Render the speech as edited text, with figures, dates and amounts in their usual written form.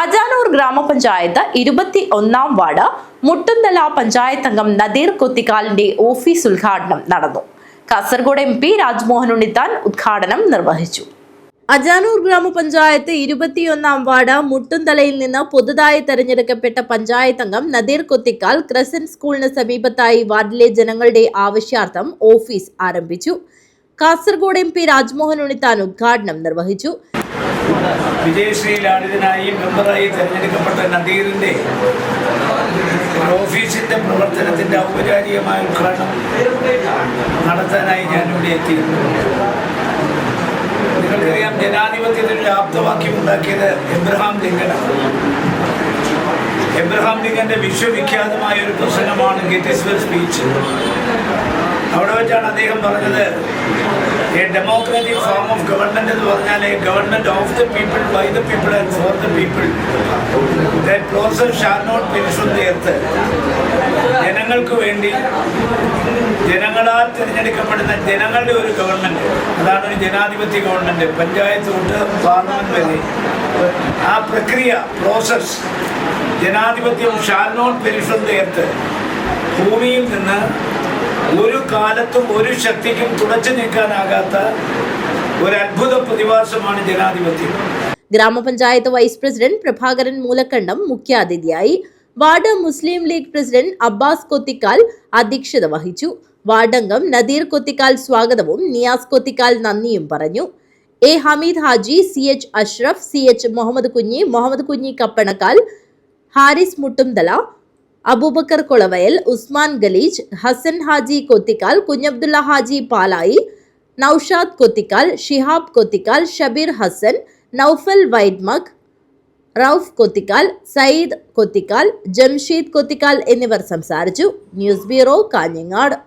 അജാനൂർ ഗ്രാമപഞ്ചായത്ത് 21-ാം വാർഡ് മുട്ടുന്തല പഞ്ചായത്ത് അംഗം നദീർ കൊത്തിക്കാലിന്റെ ഓഫീസ് ഉദ്ഘാടനം നടന്നു. കാസർഗോഡ് MP രാജ്മോഹൻ ഉണ്ണിത്താൻ ഉദ്ഘാടനം നിർവഹിച്ചു. അജാനൂർ ഗ്രാമപഞ്ചായത്ത് 21-ാം വാർഡ് മുട്ടുന്തലയിൽ നിന്ന് പുതുതായി തെരഞ്ഞെടുക്കപ്പെട്ട പഞ്ചായത്ത് അംഗം നദീർ കൊത്തിക്കാൽ ക്രസന്റ് സ്കൂളിന് സമീപത്തായി വാർഡിലെ ജനങ്ങളുടെ ആവശ്യാർത്ഥം ഓഫീസ് ആരംഭിച്ചു. കാസർഗോഡ് MP രാജ്മോഹൻ ഉണ്ണിത്താൻ ഉദ്ഘാടനം നിർവഹിച്ചു. വിജയശ്രീലാളിതനായി മെമ്പറായി തെരഞ്ഞെടുക്കപ്പെട്ട നദീറിന്റെ ഓഫീസിന്റെ പ്രവർത്തനത്തിന്റെ ഔപചാരികമായ ഉദ്ഘാടനം നടത്താനായി ഞാനിവിടെ എത്തിയിരുന്നു. നിങ്ങൾക്കറിയാം, ജനാധിപത്യത്തിന്റെ ആപ്തവാക്യം ഉണ്ടാക്കിയത് എബ്രഹാം ലിങ്കനാണ്. എബ്രഹാം ലിങ്കന്റെ വിശ്വവിഖ്യാതമായ ഒരു പ്രസംഗമാണ് ഗെറ്റിസ്ബർഗ് സ്പീച്ച്. അവിടെ വെച്ചാണ് അദ്ദേഹം പറഞ്ഞത്, a democratic form of government എന്ന് പറഞ്ഞാൽ a government of the people, by the people and for the people. That process shall not finish on the earth. ജനങ്ങൾക്ക് വേണ്ടി ജനങ്ങളാൽ തിരഞ്ഞെടുക്കപ്പെടുന്ന ജനങ്ങളുടെ ഒരു ഗവൺമെന്റ്, അതാണ് ഒരു ജനാധിപത്യ ഗവൺമെന്റ്. പഞ്ചായത്ത് തൊട്ട് പാർലമെന്റ് വരെ ആ പ്രക്രിയ, പ്രോസസ്, ജനാധിപത്യം shall not finish on the earth. ഭൂമിയിൽ നിന്ന് ഒരു കാലത്തും ഒരു ശക്തിക്കും തുടച്ചു നീക്കാനാകാത്ത ഒരു അത്ഭുത പ്രതിഭാസമാണ് ജനാധിപത്യം. ഗ്രാമപഞ്ചായത്ത് വൈസ് പ്രസിഡന്റ് പ്രഭാകരൻ മൂലക്കണ്ടം മുഖ്യാതിഥിയായി. വാർഡ് മുസ്ലിം ലീഗ് പ്രസിഡന്റ് അബ്ബാസ് കൊത്തിക്കാൽ അധ്യക്ഷത വഹിച്ചു. വാർഡംഗം നദീർ കൊത്തിക്കാൽ സ്വാഗതവും നിയാസ് കൊത്തിക്കാൽ നന്ദിയും പറഞ്ഞു. A Hameed Haji, CH Ashraf, CH Muhammad Kunhi കപ്പണക്കാൽ, Haris മുട്ടുംതല, Abubakar Kolavayal, Usman ഗലീജ്, Hasan Haji Kothikkal, Kunhabdulla Haji പാലായി, നൌഷാദ് കൊത്തിക്കാൽ, ഷിഹാബ് കൊത്തിക്കാൽ, ഷബീർ ഹസൻ, നൌഫൽ വൈദ്മക്, റൌഫ് കൊത്തിക്കാൽ, സയ്യിദ് കൊത്തിക്കാൽ, ജംഷീദ് കൊത്തിക്കാൽ എന്നിവർ സംസാരിച്ചു. News bureau, Kanhangad.